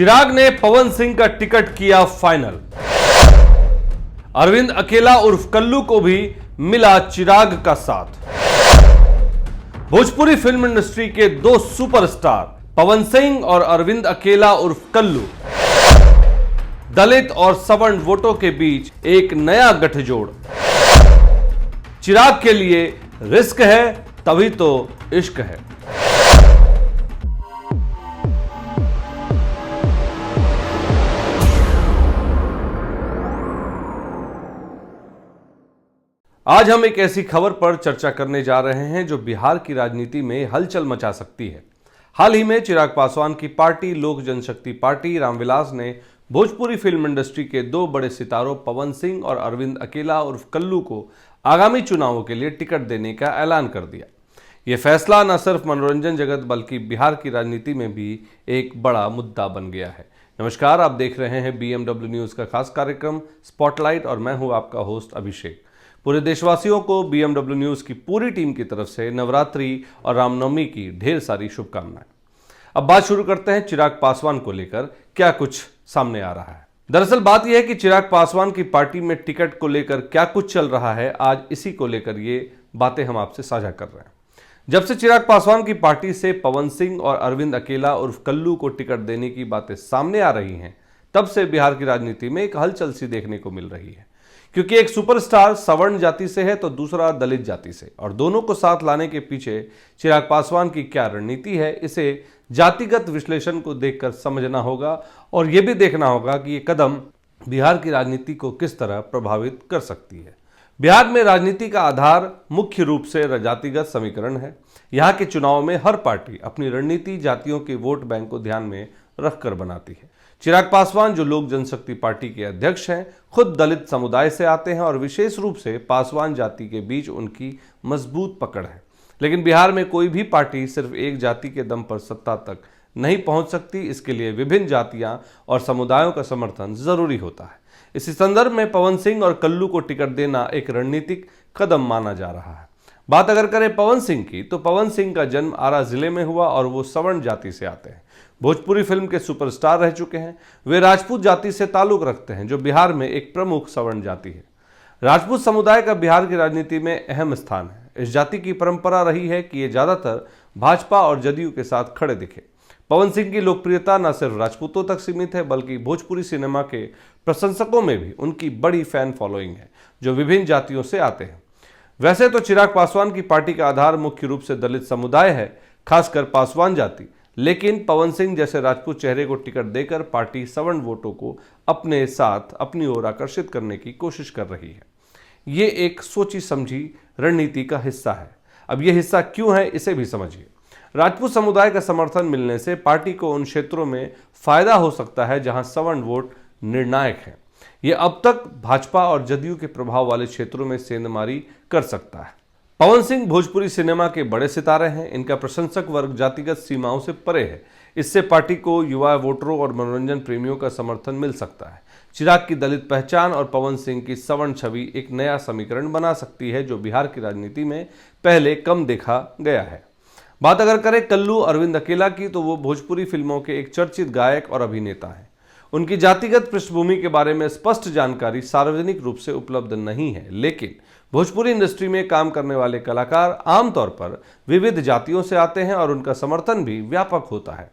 चिराग ने पवन सिंह का टिकट किया फाइनल। अरविंद अकेला उर्फ कल्लू को भी मिला चिराग का साथ। भोजपुरी फिल्म इंडस्ट्री के दो सुपरस्टार पवन सिंह और अरविंद अकेला उर्फ कल्लू, दलित और सवर्ण वोटों के बीच एक नया गठजोड़। चिराग के लिए रिस्क है तभी तो इश्क है। आज हम एक ऐसी खबर पर चर्चा करने जा रहे हैं जो बिहार की राजनीति में हलचल मचा सकती है। हाल ही में चिराग पासवान की पार्टी लोक जनशक्ति पार्टी रामविलास ने भोजपुरी फिल्म इंडस्ट्री के दो बड़े सितारों पवन सिंह और अरविंद अकेला उर्फ कल्लू को आगामी चुनावों के लिए टिकट देने का ऐलान कर दिया। यह फैसला न सिर्फ मनोरंजन जगत बल्कि बिहार की राजनीति में भी एक बड़ा मुद्दा बन गया है। नमस्कार, आप देख रहे हैं BMW न्यूज का खास कार्यक्रम स्पॉटलाइट और मैं हूं आपका होस्ट अभिषेक। पूरे देशवासियों को BMW न्यूज की पूरी टीम की तरफ से नवरात्रि और रामनवमी की ढेर सारी शुभकामनाएं। अब बात शुरू करते हैं चिराग पासवान को लेकर क्या कुछ सामने आ रहा है। दरअसल बात यह है कि चिराग पासवान की पार्टी में टिकट को लेकर क्या कुछ चल रहा है, आज इसी को लेकर ये बातें हम आपसे साझा कर रहे हैं। जब से चिराग पासवान की पार्टी से पवन सिंह और अरविंद अकेला उर्फ कल्लू को टिकट देने की बातें सामने आ रही हैं, तब से बिहार की राजनीति में एक हलचल सी देखने को मिल रही है। क्योंकि एक सुपरस्टार सवर्ण जाति से है तो दूसरा दलित जाति से, और दोनों को साथ लाने के पीछे चिराग पासवान की क्या रणनीति है, इसे जातिगत विश्लेषण को देखकर समझना होगा और यह भी देखना होगा कि ये कदम बिहार की राजनीति को किस तरह प्रभावित कर सकती है। बिहार में राजनीति का आधार मुख्य रूप से जातिगत समीकरण है। यहाँ के चुनाव में हर पार्टी अपनी रणनीति जातियों के वोट बैंक को ध्यान में रखकर बनाती है। चिराग पासवान जो लोक जनशक्ति पार्टी के अध्यक्ष हैं, खुद दलित समुदाय से आते हैं और विशेष रूप से पासवान जाति के बीच उनकी मजबूत पकड़ है। लेकिन बिहार में कोई भी पार्टी सिर्फ एक जाति के दम पर सत्ता तक नहीं पहुंच सकती। इसके लिए विभिन्न जातियां और समुदायों का समर्थन जरूरी होता है। इसी संदर्भ में पवन सिंह और कल्लू को टिकट देना एक रणनीतिक कदम माना जा रहा है। बात अगर करें पवन सिंह की, तो पवन सिंह का जन्म आरा जिले में हुआ और वो सवर्ण जाति से आते हैं। भोजपुरी फिल्म के सुपरस्टार रह चुके हैं। वे राजपूत जाति से ताल्लुक रखते हैं जो बिहार में एक प्रमुख सवर्ण जाति है। राजपूत समुदाय का बिहार की राजनीति में अहम स्थान है। इस जाति की परंपरा रही है कि ये ज्यादातर भाजपा और जदयू के साथ खड़े दिखे। पवन सिंह की लोकप्रियता न सिर्फ राजपूतों तक सीमित है बल्कि भोजपुरी सिनेमा के प्रशंसकों में भी उनकी बड़ी फैन फॉलोइंग है जो विभिन्न जातियों से आते हैं। वैसे तो चिराग पासवान की पार्टी का आधार मुख्य रूप से दलित समुदाय है, खासकर पासवान जाति। लेकिन पवन सिंह जैसे राजपूत चेहरे को टिकट देकर पार्टी सवर्ण वोटों को अपने साथ अपनी ओर आकर्षित करने की कोशिश कर रही है। ये एक सोची समझी रणनीति का हिस्सा है। अब यह हिस्सा क्यों है, इसे भी समझिए। राजपूत समुदाय का समर्थन मिलने से पार्टी को उन क्षेत्रों में फायदा हो सकता है जहां सवर्ण वोट निर्णायक है। यह अब तक भाजपा और जदयू के प्रभाव वाले क्षेत्रों में सेंधमारी कर सकता है। पवन सिंह भोजपुरी सिनेमा के बड़े सितारे हैं। इनका प्रशंसक वर्ग जातिगत सीमाओं से परे है। इससे पार्टी को युवा वोटरों और मनोरंजन प्रेमियों का समर्थन मिल सकता है। चिराग की दलित पहचान और पवन सिंह की सवर्ण छवि एक नया समीकरण बना सकती है जो बिहार की राजनीति में पहले कम देखा गया है। बात अगर करें कल्लू अरविंद अकेला की, तो वो भोजपुरी फिल्मों के एक चर्चित गायक और अभिनेता हैं। उनकी जातिगत पृष्ठभूमि के बारे में स्पष्ट जानकारी सार्वजनिक रूप से उपलब्ध नहीं है, लेकिन भोजपुरी इंडस्ट्री में काम करने वाले कलाकार आमतौर पर विविध जातियों से आते हैं और उनका समर्थन भी व्यापक होता है।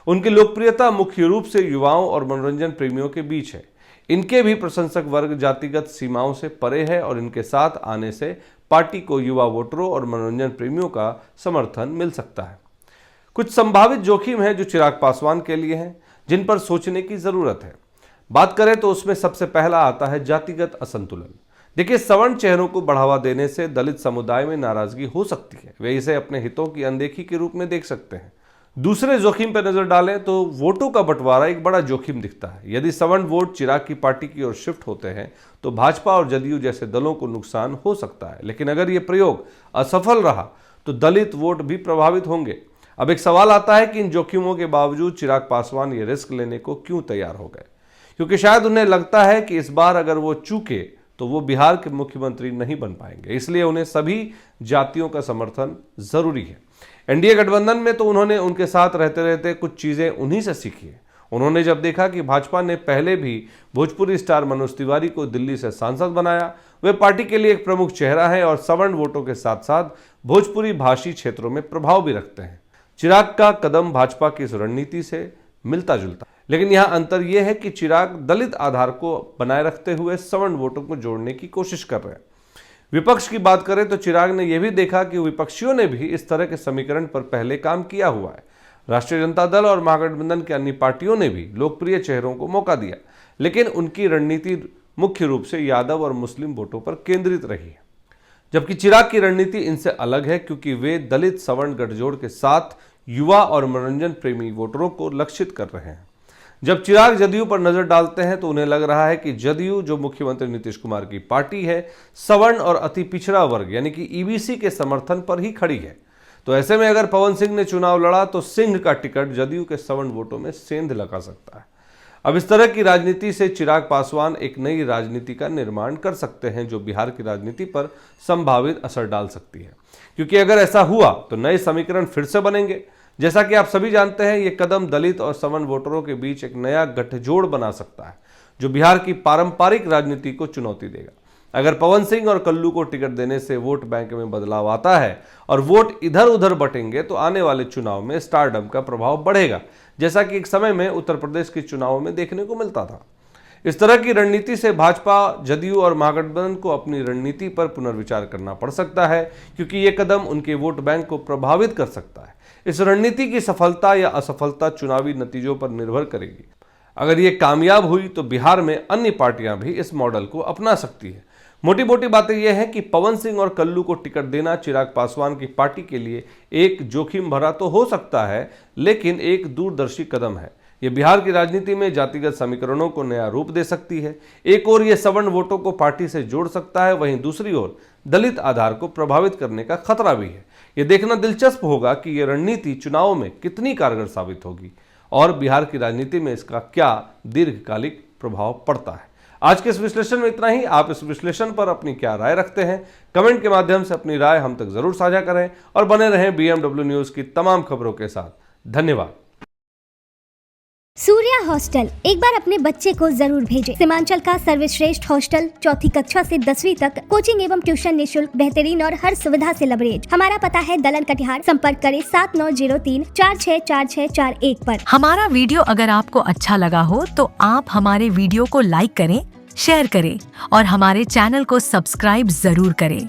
उनकी लोकप्रियता मुख्य रूप से युवाओं और मनोरंजन प्रेमियों के बीच है। इनके भी प्रशंसक वर्ग जातिगत सीमाओं से परे है और इनके साथ आने से पार्टी को युवा वोटरों और मनोरंजन प्रेमियों का समर्थन मिल सकता है। कुछ संभावित जोखिम है जो चिराग पासवान के लिए हैं, जिन पर सोचने की जरूरत है। बात करें तो उसमें सबसे पहला आता है जातिगत असंतुलन। देखिए, सवर्ण चेहरों को बढ़ावा देने से दलित समुदाय में नाराजगी हो सकती है। वे इसे अपने हितों की अनदेखी के रूप में देख सकते हैं। दूसरे जोखिम पर नजर डालें तो वोटों का बंटवारा एक बड़ा जोखिम दिखता है। यदि सवर्ण वोट चिराग की पार्टी की ओर शिफ्ट होते हैं तो भाजपा और जदयू जैसे दलों को नुकसान हो सकता है। लेकिन अगर ये प्रयोग असफल रहा तो दलित वोट भी प्रभावित होंगे। अब एक सवाल आता है कि इन जोखिमों के बावजूद चिराग पासवान ये रिस्क लेने को क्यों तैयार हो गए? क्योंकि शायद उन्हें लगता है कि इस बार अगर वो चूके तो वो बिहार के मुख्यमंत्री नहीं बन पाएंगे। इसलिए उन्हें सभी जातियों का समर्थन जरूरी है। एनडीए गठबंधन में तो उन्होंने उनके साथ रहते रहते कुछ चीजें उन्हीं से सीखी है। उन्होंने जब देखा कि भाजपा ने पहले भी भोजपुरी स्टार मनोज तिवारी को दिल्ली से सांसद बनाया, वे पार्टी के लिए एक प्रमुख चेहरा है और सवर्ण वोटों के साथ साथ भोजपुरी भाषी क्षेत्रों में प्रभाव भी रखते हैं। चिराग का कदम भाजपा की इस रणनीति से मिलता जुलता, लेकिन यहाँ अंतर यह है कि चिराग दलित आधार को बनाए रखते हुए सवर्ण वोटों को जोड़ने की कोशिश कर रहे हैं। विपक्ष की बात करें तो चिराग ने यह भी देखा कि विपक्षियों ने भी इस तरह के समीकरण पर पहले काम किया हुआ है। राष्ट्रीय जनता दल और महागठबंधन की अन्य पार्टियों ने भी लोकप्रिय चेहरों को मौका दिया, लेकिन उनकी रणनीति मुख्य रूप से यादव और मुस्लिम वोटों पर केंद्रित रही है, जबकि चिराग की रणनीति इनसे अलग है क्योंकि वे दलित सवर्ण गठजोड़ के साथ युवा और मनोरंजन प्रेमी वोटरों को लक्षित कर रहे हैं। जब चिराग जदयू पर नजर डालते हैं तो उन्हें लग रहा है कि जदयू, जो मुख्यमंत्री नीतीश कुमार की पार्टी है, सवर्ण और अति पिछड़ा वर्ग यानी कि ईबीसी के समर्थन पर ही खड़ी है। तो ऐसे में अगर पवन सिंह ने चुनाव लड़ा तो सिंह का टिकट जदयू के सवर्ण वोटों में सेंध लगा सकता है। अब इस तरह की राजनीति से चिराग पासवान एक नई राजनीति का निर्माण कर सकते हैं, जो बिहार की राजनीति पर संभावित असर डाल सकती है, क्योंकि अगर ऐसा हुआ तो नए समीकरण फिर से बनेंगे। जैसा कि आप सभी जानते हैं, ये कदम दलित और सवर्ण वोटरों के बीच एक नया गठजोड़ बना सकता है, जो बिहार की पारंपरिक राजनीति को चुनौती देगा। अगर पवन सिंह और कल्लू को टिकट देने से वोट बैंक में बदलाव आता है और वोट इधर उधर बटेंगे तो आने वाले चुनाव में स्टारडम का प्रभाव बढ़ेगा, जैसा कि एक समय में उत्तर प्रदेश के चुनावों में देखने को मिलता था। इस तरह की रणनीति से भाजपा, जदयू और महागठबंधन को अपनी रणनीति पर पुनर्विचार करना पड़ सकता है, क्योंकि ये कदम उनके वोट बैंक को प्रभावित कर सकता है। इस रणनीति की सफलता या असफलता चुनावी नतीजों पर निर्भर करेगी। अगर ये कामयाब हुई तो बिहार में अन्य पार्टियां भी इस मॉडल को अपना सकती है। मोटी मोटी बातें यह है कि पवन सिंह और कल्लू को टिकट देना चिराग पासवान की पार्टी के लिए एक जोखिम भरा तो हो सकता है, लेकिन एक दूरदर्शी कदम है। ये बिहार की राजनीति में जातिगत समीकरणों को नया रूप दे सकती है। एक ओर ये सवर्ण वोटों को पार्टी से जोड़ सकता है, वहीं दूसरी ओर दलित आधार को प्रभावित करने का खतरा भी है। ये देखना दिलचस्प होगा कि ये रणनीति चुनाव में कितनी कारगर साबित होगी और बिहार की राजनीति में इसका क्या दीर्घकालिक प्रभाव पड़ता है। आज के इस विश्लेषण में इतना ही। आप इस विश्लेषण पर अपनी क्या राय रखते हैं, कमेंट के माध्यम से अपनी राय हम तक जरूर साझा करें और बने रहें BMW न्यूज की तमाम खबरों के साथ। धन्यवाद। सूर्या हॉस्टल, एक बार अपने बच्चे को जरूर भेजें। सीमांचल का सर्वश्रेष्ठ हॉस्टल, 4ठी कक्षा से 10वीं तक, कोचिंग एवं ट्यूशन निःशुल्क, बेहतरीन और हर सुविधा से लबरेज। हमारा पता है दलन कटिहार। संपर्क करें 7903-464641 पर। हमारा वीडियो अगर आपको अच्छा लगा हो तो आप हमारे वीडियो को लाइक करें, शेयर करें और हमारे चैनल को सब्सक्राइब जरूर करें।